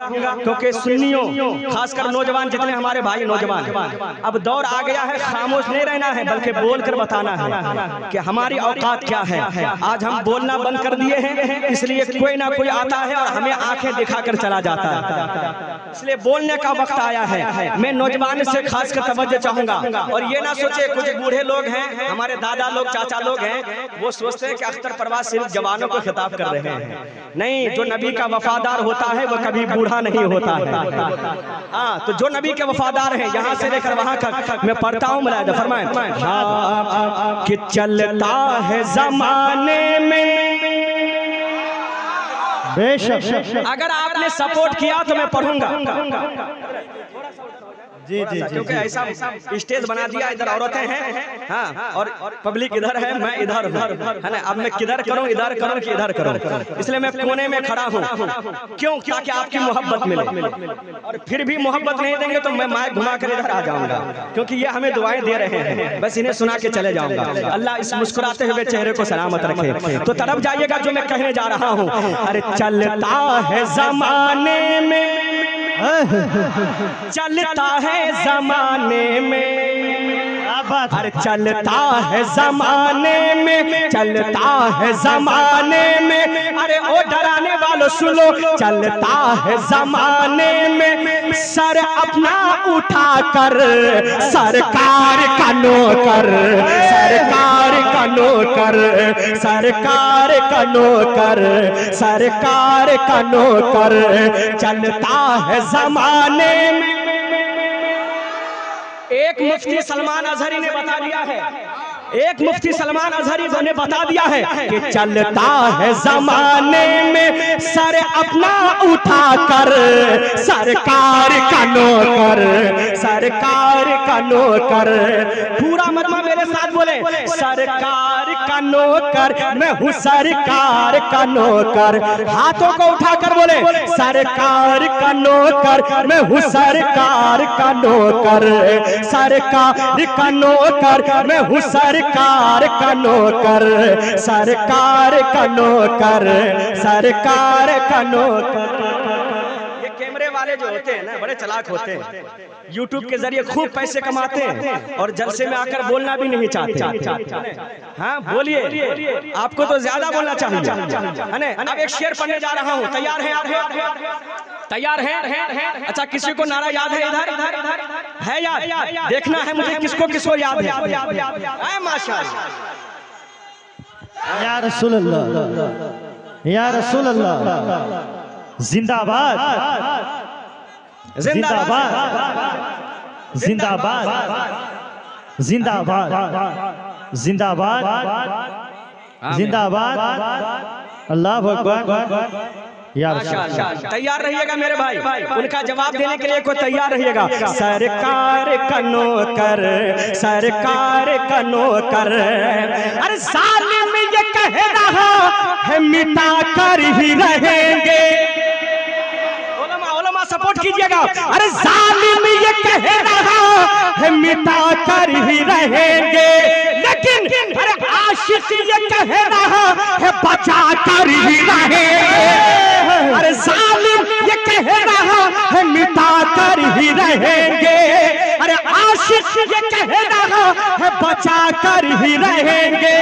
क्योंकि सुन्नियों खासकर नौजवान जितने हमारे भाई नौजवान अब दौर आ गया है, खामोश नहीं रहना है बल्कि बोलकर बताना है कि हमारी औकात क्या है। आज हम बोलना बंद कर दिए हैं, इसलिए कोई ना कोई आता है और हमें आंखें दिखाकर चला जाता है। इसलिए बोलने का वक्त आया है। मैं नौजवान से खासकर तवज्जो चाहूंगा और ये ना सोचे कुछ बूढ़े लोग हैं, हमारे दादा लोग चाचा लोग हैं, वो सोचते हैं कि अख्तर परवाज सिर्फ जवानों को खिताब कर रहे हैं। नहीं, जो नबी का वफादार होता है वो कभी बूढ़ा नहीं होता है। हाँ, तो जो नबी के वफादार हैं यहाँ से लेकर वहां तक मैं पढ़ता हूँ। मुलाहिदा फरमाएं कि चलता है जमाने में बेशक। अगर आपने सपोर्ट किया तो मैं पढ़ूंगा। जी जी, क्योंकि ऐसा स्टेज बना दिया, इधर औरतें हैं, हाँ, और पब्लिक इधर है, मैं इधर है ना। अब मैं किधर करूं, इधर करूं कि इधर करूं, इसलिए मैं कोने में खड़ा हूं। क्यों? ताकि आपकी मोहब्बत मिले, और फिर भी मोहब्बत नहीं देंगे तो मैं माइक घुमा कर इधर आ जाऊंगा, क्योंकि ये हमें दुआएं दे रहे हैं, बस इन्हें सुना के चले जाऊंगा। अल्लाह इस मुस्कुराते हुए चेहरे को सलामत रखे। तो तरफ जाइएगा जो मैं कहने जा रहा हूँ। अरे चलता है जमाने में, चलता है जमाने में, अरे चलता है जमाने में, चलता है जमाने में। अरे ओ डराने वालों सुनो, चलता है जमाने में। सर अपना उठाकर सरकार का नौकर, सरकार का नौकर, सरकार का नौकर, सरकार का नौकर, चलता है जमाने में। एक मुफ्ती सलमान अजहरी ने बता दिया है, एक मुफ्ती सलमान अजहरी ने बता दिया है कि चलता है जमाने में सर अपना उठाकर सरकार का नौकर, सरकार का नौकर। पूरा मजमा मेरे साथ बोले, सरकार का नौकर, मैं हूँ सरकार का नौकर। हाथों को उठाकर बोले, सरकार का नौकर, मैं हूँ सरकार का नौकर, सरकार का नौकर, मैं हूँ सरकार का नौकर, सरकार का नौकर, सरकार का नौकर। ये कैमरे वाले जो होते हैं ना, बड़े चालाक होते हैं, यूट्यूब के जरिए खूब पैसे कमाते हैं और जलसे में आकर बोलना भी नहीं चाहते। हाँ बोलिए, आपको तो ज्यादा बोलना चाहिए, है ना। अब एक शेर पढ़ने जा रहा हूँ, तैयार हैं आप? तैयार हैं? अच्छा, किसी को नारा याद है? इधर है याद? देखना है मुझे किसको किसको याद है। माशाअल्लाह, या रसूल अल्लाह, या रसूल अल्लाह, जिंदाबाद जिंदाबाद जिंदाबाद जिंदाबाद जिंदाबाद जिंदाबाद, अल्लाह अकबर। तैयार रहिएगा मेरे भाई, उनका जवाब देने के लिए कोई तैयार रहिएगा। सरकार का नौकर, सरकार का नौकर, अरे जालिम ये कह रहा है मिटा कर ही रहेंगे। उलमा सपोर्ट कीजिएगा। अरे जालिम ये कह रहा है मिटा कर ही रहेंगे, लेकिन अरे आशिक ये कह रहा है बचा कर ही रहेंगे। अरे जालिम ये कह रहा है मिटा कर ही रहेंगे, अरे आशिक ये कह रहा है बचा कर ही रहेंगे।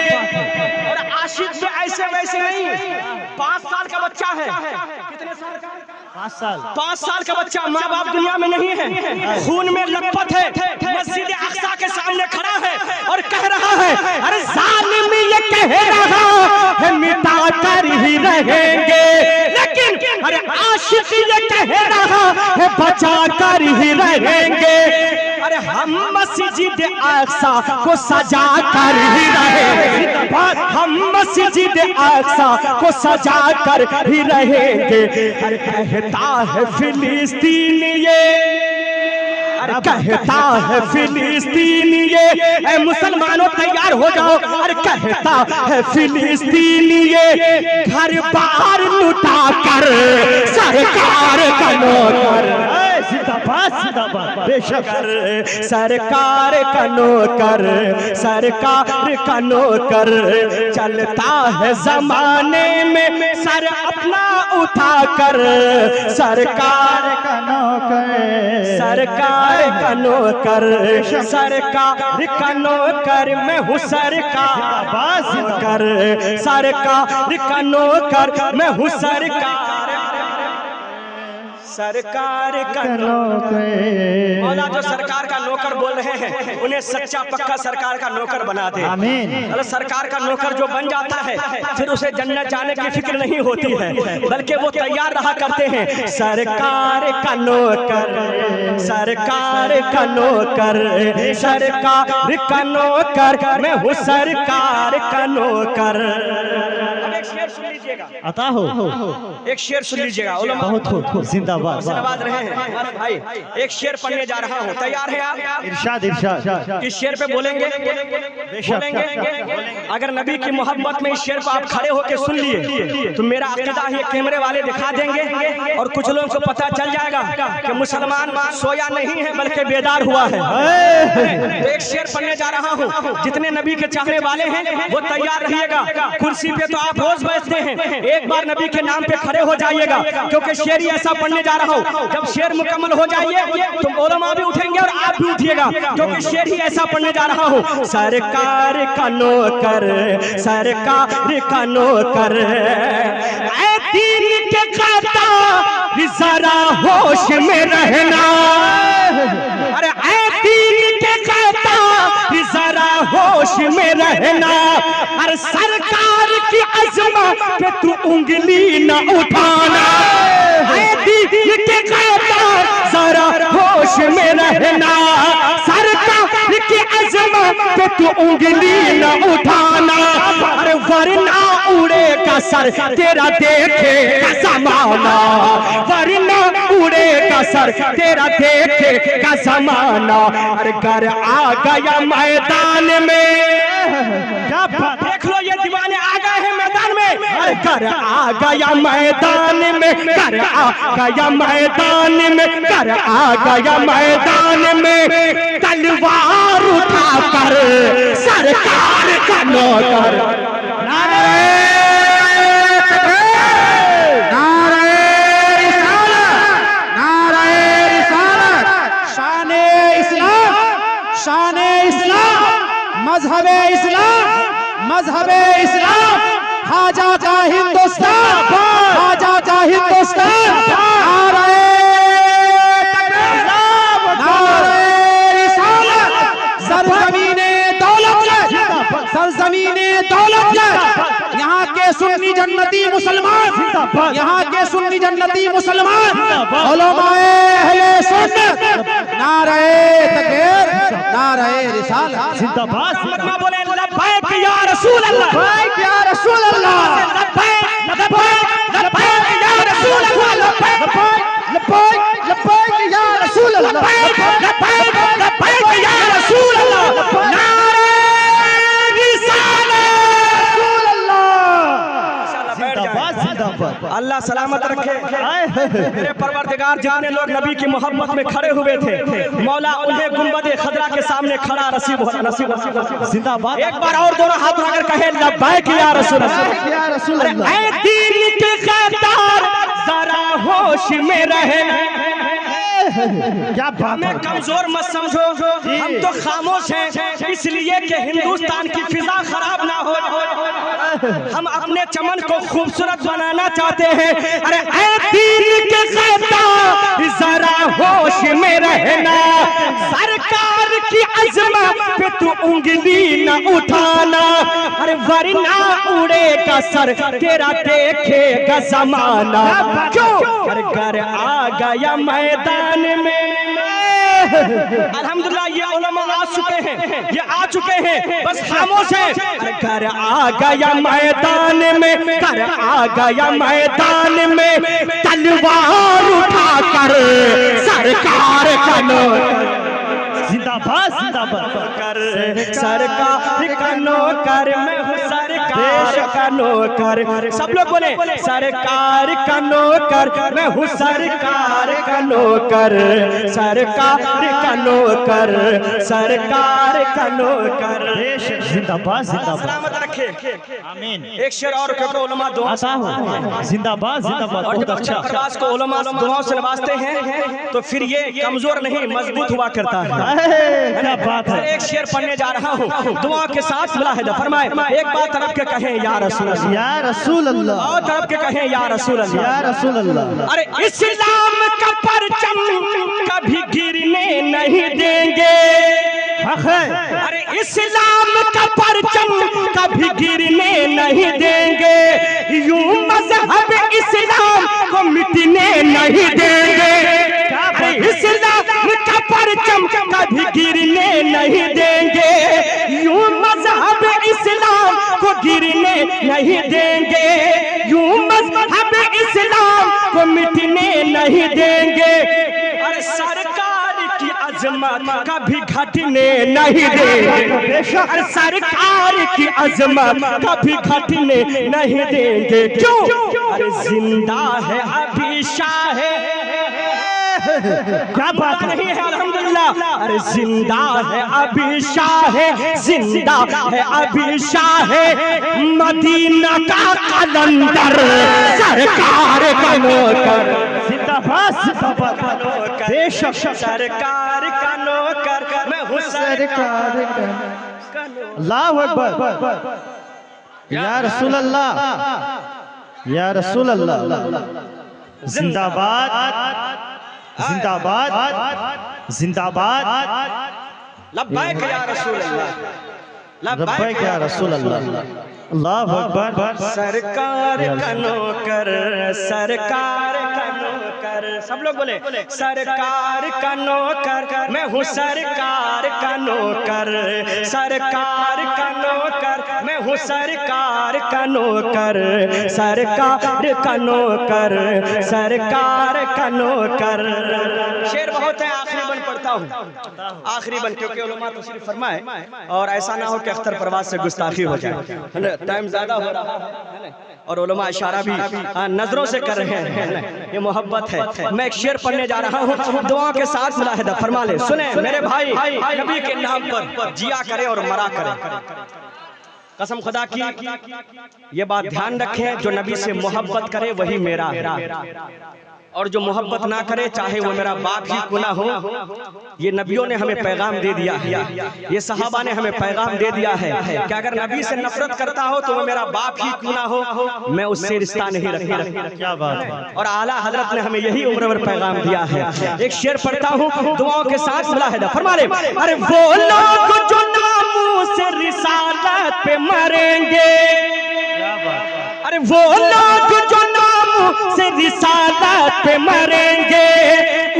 और आशिक भी ऐसे वैसे नहीं, 5 साल का बच्चा है। कितने साल का? 5 साल। 5 साल का बच्चा, माँ बाप दुनिया में नहीं है, खून में लथपथ है, मस्जिद अक्सा के सामने खड़ा है और कह रहा है अरे जालिम ये कह रहा है मिटा कर ही रहेंगे, लेकिन अरे आशिक ये कह रहा है बचा कर ही रहेंगे। अरे हम मस्जिद अक्सा को सजा कर ही रहेंगे, हम मस्जिद अक्सा को सजा कर ही रहेंगे। अरे कहता है फिलिस्तीन ये, अरे कहता है फिलिस्तीन ये, ऐ मुसलमानों तैयार हो जाओ। अरे कहता है फिलिस्तीन ये, घर बार लुटा कर सरकार का नौकर, बेशक सरकार का नौकर, सरकार का नौकर, चलता है जमाने में सर अपना उठाकर सरकार का नौकर, सरकार का नौकर, सरकार का नौकर मैं हूँ सरकार नौकर, सरकार का नौकर मैं हूँ सरकार का नौकर। मौला जो सरकार का नौकर बोल रहे हैं उन्हें सच्चा पक्का सरकार का नौकर बना दे। आमीन। अगर सरकार का नौकर जो बन जाता है फिर उसे जन्नत जाने की फिक्र नहीं होती है, बल्कि वो तैयार रहा करते हैं। सरकार का नौकर, सरकार का नौकर, सरकार का नौकर मैं हूँ सरकार का नौकर। अब एक शेर सुन लीजिएगा, अता हो, एक शेर सुन लीजिएगा। बहुत हो, जिंदाबाद। नवाज रहे हैं हमारे भाई। एक शेर पढ़ने जा रहा हूँ, तैयार है आप? इरशाद इरशाद। इस शेर पे बोलेंगे, बोलेंगे। अगर नबी की मोहब्बत में इस शेर को आप खड़े होकर सुन लिए तो मेरा अकीदा ये कैमरे वाले दिखा देंगे और कुछ लोगों को पता चल जाएगा कि मुसलमान सोया नहीं है बल्कि बेदार हुआ है। तो एक शेर पढ़ने जा रहा हूँ, जितने नबी के चाहने वाले हैं वो तैयार रहिएगा। कुर्सी पे तो आप रोज बैठते हैं, एक बार नबी के नाम पे खड़े हो जाइएगा, क्योंकि शेर ही ऐसा पढ़ने जा रहा हूँ। जब शेर मुकम्मल हो जाइए तो उलमा भी उठेंगे और आप भी उठिएगा, क्योंकि शेर ही ऐसा पढ़ने जा रहा हूँ। सरकार का नौकर, सरकार का नौकर, ऐ दीन के खाता जरा होश में रहना। अरे ऐ दीन के खाता जरा होश में रहना। अरे सरकार की अजमत पे तू उंगली न उठाना। ऐ दीन के खाता जरा होश में रहना। सरकार की अजमत पे तू उंगली न उठाना। अरे वरना उड़ेगा सर तेरा देखेगा ज़माना, वरना उड़ेगा सर तेरा देखेगा ज़माना। अरे घर आ गया मैदान में, देख लो ये दीवाने आ गए हैं मैदान में। अरे घर आ गया मैदान में, घर आ गया मैदान में, घर आ गया मैदान में। तलवार उठाकर सरकार का नौकर। मजहबे इस्लाम, मजहबे इस्लाम, खाजा का हिंदुस्तान, खाजा का हिंदुस्तान। नारे रिसालत, सरजमीने दौलत, सरजमीने दौलत। यहाँ के सुन्नी जन्नती मुसलमान, यहाँ के सुन्नी जन्नती मुसलमान, उलमाए अहले सुन्नत। नारे तकबीर, नारे रिसालत। जिंदाबाद। बोले लब्बैक या रसूल अल्लाह, लब्बैक या रसूल अल्लाह, लब्बैक लब्बैक लब्बैक या रसूल अल्लाह, लब्बैक लब्बैक लब्बैक या रसूल अल्लाह, लब्बैक लब्बैक या रसूल अल्लाह। नारे रिसालत, रसूल अल्लाह। जिंदाबाद जिंदाबाद। अल्लाह सलामत रखे। मेरे परवरदिगार जितने लोग नबी की मोहब्बत में खड़े हुए थे, मौला उन्हें गुंबद खदरा के सामने खड़ा नसीब हो। जिंदाबाद। एक बार और दोनों हाथ उठाकर कहे लब्बैक या रसूल अल्लाह, या रसूल अल्लाह। ऐ दीन के ग़द्दार जरा होश में रहना। क्या बात हमें है। कमजोर मत समझो, हम तो खामोश हैं इसलिए कि हिंदुस्तान की फिजा खराब ना हो। हम अपने चमन को खूबसूरत बनाना चाहते हैं। अरे ऐ दीन के ग़द्दार जरा होश में रहना। सरकार की अज़मत पे तू उंगली न उठाना। अरे वरना उड़ेगा सर तेरा देखेगा ज़माना। क्यों? अरे घर आ गया मैदान में। अल्हम्दुलिल्लाह ये उलमा आ चुके हैं, ये आ चुके हैं, बस खामोश है। अरे घर आ गया मैदान में, घर आ गया मैदान में। तलवार उठाकर सरकार का नौकर। जिंदाबाद जिंदाबाद। सरकार का नौकर मैं हूँ, सरकार का नौकर। सब लोग बोले सरकार का नौकर मैं हूँ, सरकार का नौकर, सरकार का नौकर, सरकार का नौकर। जिंदाबाद जिंदाबाद। सलामत रखे। रखे। आमीन। एक शेर और क्योंकि उलमा दुआ आता हो जिंदाबाद जिंदाबाद। और जब बहुत अच्छा अच्छा। प्रवास को उलमा दुआओं से नवाजते हैं तो फिर ये कमजोर नहीं मजबूत हुआ करता है। क्या बात है। एक शेर पढ़ने जा रहा हूँ दुआ के साथ मुलाहिदा फरमाए। एक बात तरफ के कहें या रसूल अल्लाह, या रसूल अल्लाह, और तरफ के कहें या रसूल अल्लाह। या रसूल अल्लाह। अरे इस्लाम का परचम कभी गिरने नहीं देंगे। अरे इस्लाम का परचम कभी गिरने नहीं देंगे। यूं मजहब इस्लाम को मिटने नहीं देंगे। अरे इस्लाम का परचम कभी गिरने नहीं देंगे। यूं मजहब इस्लाम को गिरने नहीं देंगे। यूं मजहब इस्लाम को मिटने नहीं देंगे। अरे सरकार की अजमत कभी घटने नहीं देंगे। अरे सरकार की अजमत कभी घटने नहीं देंगे। क्यों? अरे जिंदा है अभी शाह, क्या बात नहीं है अल्हम्दुलिल्लाह। अरे जिंदा है अभी शाह, जिंदा है अभी शाह मदीना का कलंदर सरकार का नौकर। जिंदाबाद जिंदाबाद। बेशक सरकार का नौकर मैं हूँ सरकार का। अल्लाहु अकबर। या रसूल अल्लाह, या रसूल अल्लाह। जिंदाबाद जिंदाबाद जिंदाबाद। लब्बैक या रसूल अल्लाह, लब्बैक या रसूल अल्लाह। अल्लाहु अकबर। सरकार का नौकर, सरकार का नौकर। सब लोग बोले सरकार का नौकर मैं हूँ सरकार का नौकर। सरकार का नौकर मैं हूँ सरकार का नौकर। सरकार का नौकर, सरकार का नौकर। शेर बहुत है, आखिरी बन पढ़ता हूँ, आखिरी बन, क्योंकि उलमा तशरीफ फरमाए और ऐसा ना हो कि अख्तर परवाज से गुस्ताखी हो जाए। टाइम ज्यादा हो रहा है और उलमा इशारा भी नजरों से कर रहे हैं, ये मोहब्बत है। मैं एक शेर पढ़ने जा रहा हूँ दुआ के साथ मुलाहिदा फरमा ले। सुने मेरे भाई, नबी के नाम पर जिया करे और मरा करे। कसम खुदा की ये बात ध्यान रखें, जो नबी से मोहब्बत करे वही मेरा, और जो मोहब्बत ना करे चाहे वो मेरा बाप ही क्यों ना हो। ये नबियों ने हमें पैगाम दे दिया है, ये सहाबा ने हमें पैगाम दे दिया है कि अगर नबी से नफरत करता हो तो वो मेरा बाप ही क्यों ना हो, मैं उससे रिश्ता नहीं रखता। क्या बात है। और आला हजरत ने हमें यही उम्र भर पैगाम दिया है। एक शेर पढ़ता हूँ दुआओं के साथ मुलाहिदा फरमा ले। अरे वो लोग जो नामूस रिसालत पे मरेंगे, अरे वो लोग जो से रिसालत पे मरेंगे,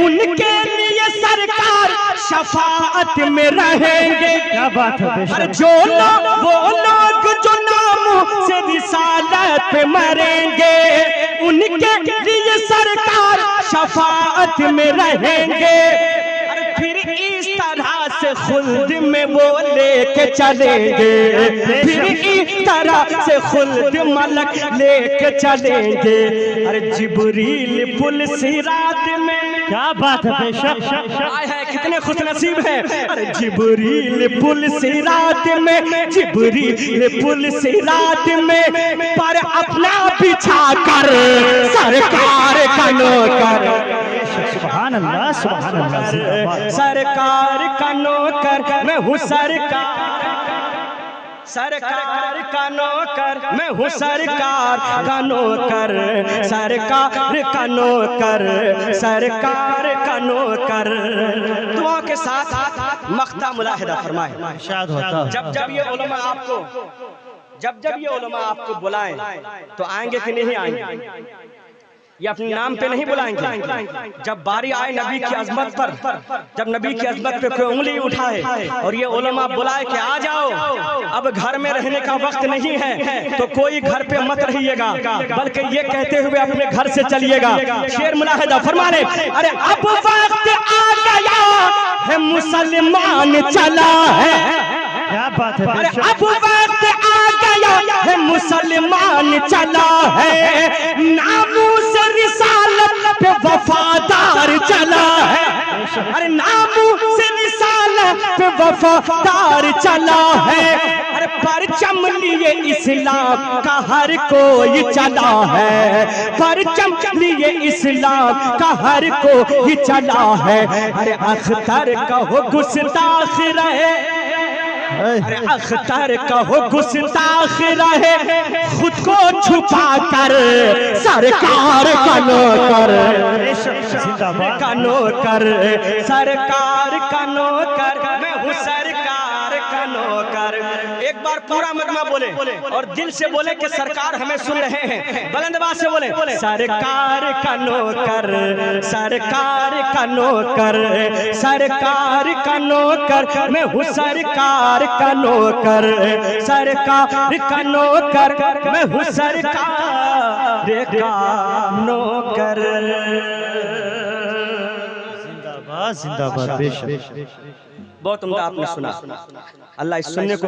उनके लिए सरकार शफाअत में रहेंगे। क्या बात है। अरे जो लोग, वो लोग जो नाम से रिसालत पे मरेंगे, उनके लिए सरकार शफाअत में रहेंगे। अरे फिर इस तरह से खुल्द में वो लेके चलेंगे, फिर इस तरह से खुल्द मलक लेके चलेंगे। अरे जिब्रील पुल सिरात में, क्या बात है। बेशक आए हैं कितने खुश नसीब हैं। अरे जिब्रील पुल सिरात में, जिब्रील पुल सिरात में पर अपना बिछा कर सरकार का नौकर। सुभान अल्लाह सुभान अल्लाह। सरकार का नौकर मैं हूँ सरकार, सरकार का नौकर मैं हूँ सरकार का नौकर। सरकार का नौकर, सरकार का नौकर। दुआ के साथ मख्ता मुलाहिदा फरमाए। इरशाद होता है। जब जब ये उलमा आपको, जब जब ये उलमा आपको बुलाएं तो आएंगे कि नहीं आएंगे? ये अपने नाम पे नहीं बुलाएंगे। जब बारी आए नबी की अजमत पर, जब नबी की अजमत पे कोई उंगली उठाए और ये उलमा बुलाए कि आ जाओ, अब घर में रहने का वक्त नहीं है, तो कोई घर पे मत रहिएगा, बल्कि ये कहते हुए अपने घर से चलिएगा। शेर मुलाहिदा फरमा ले। अरे अब वक्त आ गया है मुसलमान चला है। क्या बात है। अरे अब वक्त आ गया है मुसलमान चला है, नामूस रिसालत पे वफादार चला है। अरे नामूस रिसालत पे वफादार चला है। अरे परचम लिए इस्लाम का हर कोई चला है, परचम लिए इस्लाम का हर कोई चला है। अरे अख्तर कहो गुस्ताख रहे, अरे अख्तर कहो गुस्ताख रहे, खुद को छुपा कर सरकार का नौकर, का नौकर, सरकार का नौकर, मैं हूँ सरकार का नौकर। एक बार पूरा मजमा बोले और दिल से बोले कि सरकार हमें सुन रहे हैं, बुलंद आवाज से बोले सरकार का नौकर, सरकार का नौकर, सरकार का नौकर, मैं हूँ सरकार का नौकर, सरकार का नौकर, मैं हूँ सरकार का नौकर। जिंदाबाद जिंदाबाद बेशक। बहुत उम्दा आपने सुना। अल्लाह इस सुनने को